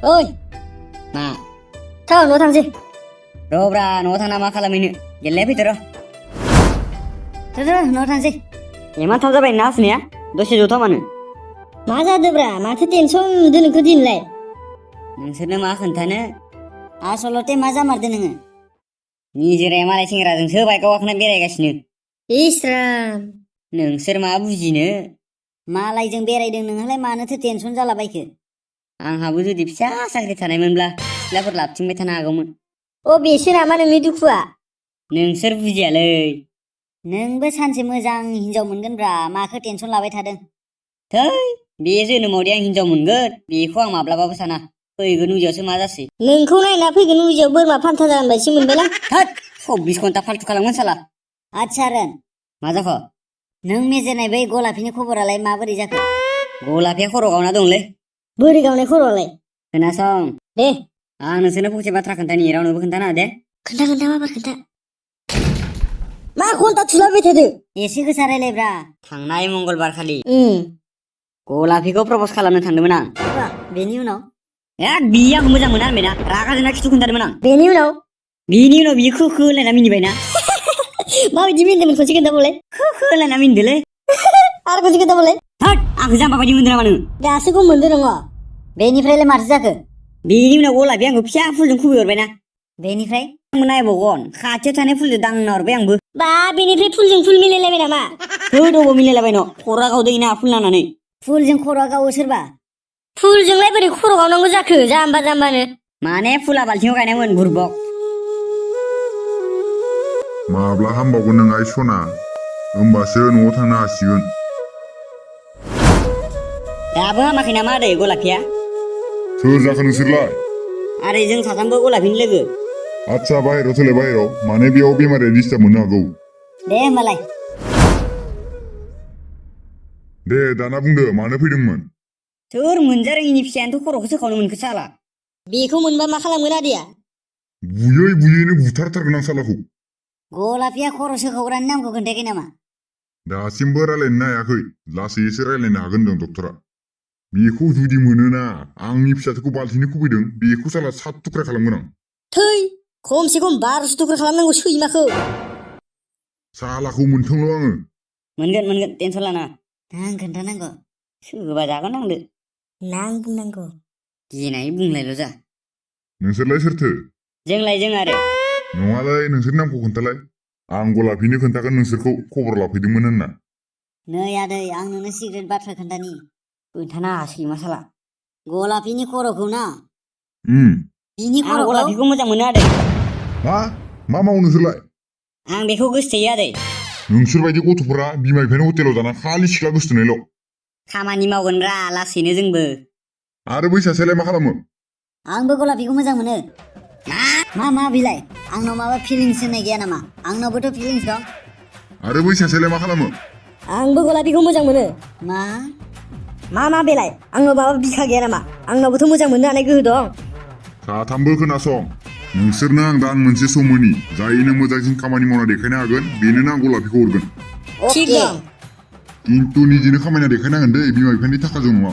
ओइ मा थां न'आव थांसै रब्रा न'आव थांना मा खालामहैनो गेलेनाय फैदो र' न'आव थांसै इमान थाब जाबाय ना हासुनाया दसे जथा मानो मा जादोब्रा माथो टेनसन नुदों नोंखौ दिनैलाय नोंसोरनो मा खोन्थानो आसलते मा जामारदो नोङो निजिराया मालाय सेंग्राजोंसो बाइकआव गाखोना बेरायगासिनो इस्राम नोंसोर मा बुजिनो मालायजों बेरायदों नोंहालाय मानोथो टेनसन जालाबायखो आंहाबो जुदि फिसा साख्रि थानायमोनब्ला सिख्लाफोर लाबथिंबाय थानो हागौमोन अ बेसो नामा नोंनि दुखुआ नोंसोर बुजियालै नोंबो सानसे मोजां हिनजाव मोनगोनब्रा माखो टेनसन लाबाय थादों थै बे जोनोमावदि आं हिनजाव मोनगोन बेखौ आं माब्लाबाबो साना फैगोन उजियावसो मा जासै नोंखौ नायना फैगोन उजियाव बोरमा फान्था जागोन बायदि मोनबायलां थोद 24 घन्टा फाल्थु खालामगोन साला आच्छा रोन मा जाखो नों मेजेरनाय बै गलाफिनि खबरालाय माबोरै जाखो गलाफिया खर' गावना दंलै बोरै गावनाय खर'आलाय खोनासं दे आं नोंसोरनो फंसे बाथ्रा खोन्थानि रावनोबो खोन्थाना दे खोन्था माबार खोन्था मा घन्टा थुलाबाय थादो एसे गोसा रायलायब्रा थांनाय मंगलबार खालि गलाफिखौ प्रपस खालामनो थांदोंमोन आं बेनि उनाव बियो आंखौ मोजां मोना होनबायना रागा जोंना खिथु खोन्थादोंमोन आं बेनि उनाव बियो खो होनलायना मिनिबायना माबायदि मिनिदोंमोन खनसे खोन्थाबावलाय खो होनलायना मिनिदोलै आरो खनसे खोन्थाबावलाय थोद आंखौ जाम्बा बायदि मोनदों नामा नों दासो गम मोनदो नङो बेनिफ्रायलाय माथो जाखो बेनि उनाव गलाफिया आंखौ फिसा फुलजों खुबैहरबायना बेनिफ्राय आं नायबावगोन खाथियाव थानाय फुलजों दांना हरबाय आंबो बा बेनिफ्राय फुलजों फुल मिलायलायबाय नामा थोद अबाव मिलायलाबाय न' खर'a गावदों इना फुल नांनानै फुलजों खर'a गावो सोरबा फुलजोंलाय बोरै खर' गावनांगौ जाखो जाम्बानो माने फुला बाल्थिङाव गायनांगोन बुरबक माब्ला हामबावगोन नों आइ सना होमबासो न'आव थांनो हासिगोन दाबो हामाखै नामा आदै गलाफिया सोर जाखो नोंसोरलाय आरो जों साथामबो गलाफिनि लोगो आदसा बाहेराव थोलाय बाहेराव माने बेयाव बेमारिया डिस्टार्ब मोननो हागौ दे होमबालाय दे दाना बुंदो मानो फैदोंमोन सोर मोनजारोङिनि फिसायानोथ' खर'खौ सोखावनो मोनखो साला बेखौ मोनबा मा खालामगोन आदैया बुयै बुयैनो बुथारथारगोन आं सालाखौ गलाफिया खर' सोखावग्रानि नामखौ खोन्थायाखै नामा दासिमबो रायलायनो हायाखै लासैसो रायलायनो हागोन होनदों डक्टरा बेखौ जुदि मोनोना आंनि फिसाजोखौ बाल्थिंनि खुबैदों बेखौ साला 7 थुख्रा खालामगोन आं थै खमसे खम 12 थुख्रा खालामनांगौ सैमाखौ सालाखौ मोनथोंल' आङो मोनगोन टेनसन लाना आं खोन्थानांगौ सोरबा जागोन आंदो नां बुंनांगौ गिनाय बुंलायल' जा नोंसोरलाय सोरथो जों आरो नङालै नोंसोरनि नामखौ खोन्थालाय आं गलाफिनो खोन्थागोन नोंसोरखौ खबर लाफैदोंमोन होनना नै आदै आं नोंनो सिक्रेट बाथ्रा खोन्थानि खोन्थाना सैमा साला गलाफिनि खर'खौ ना बिनि खर'खौ गलाफिखौ मोजां मोनो आदै मा मावो नोंसोरलाय आं बेखौ गोसोथोयो आदै नोंसोरबायदि गथ'फोरा बिमा बिफानि हटेलाव जाना खालि सिख्ला गोसोथोनायल' खामानि मावगोनब्रा लासैनो जोंबो आरो बै सासेयालाय मा खालामो आंबो गलाफिखौ मोजां मोनो मा बिलाय आंनाव माबा फिलिंस होननाय गैया नामा आंनावबोथ' फिलिंस दं आरो बै सासेयालाय मा खालामो आंबो गलाफिखौ मोजां मोनो मा बेलाय आंनाव माबा बिखा गैया नामा आंनावबोथ' मोजां मोननो हानाय गोहो दं साथामबो खोनासं नोंसोरनो आं दान मोनसे सम होनि जायनो मोजांसिन खामानि मावना देखायनो हागोन बेनो आं गलाफिखौ हरगोन थिग दं खिन्थु निजेनो खामायना देखायनांगोन दै बिमा बिफानि थाखाजों नङा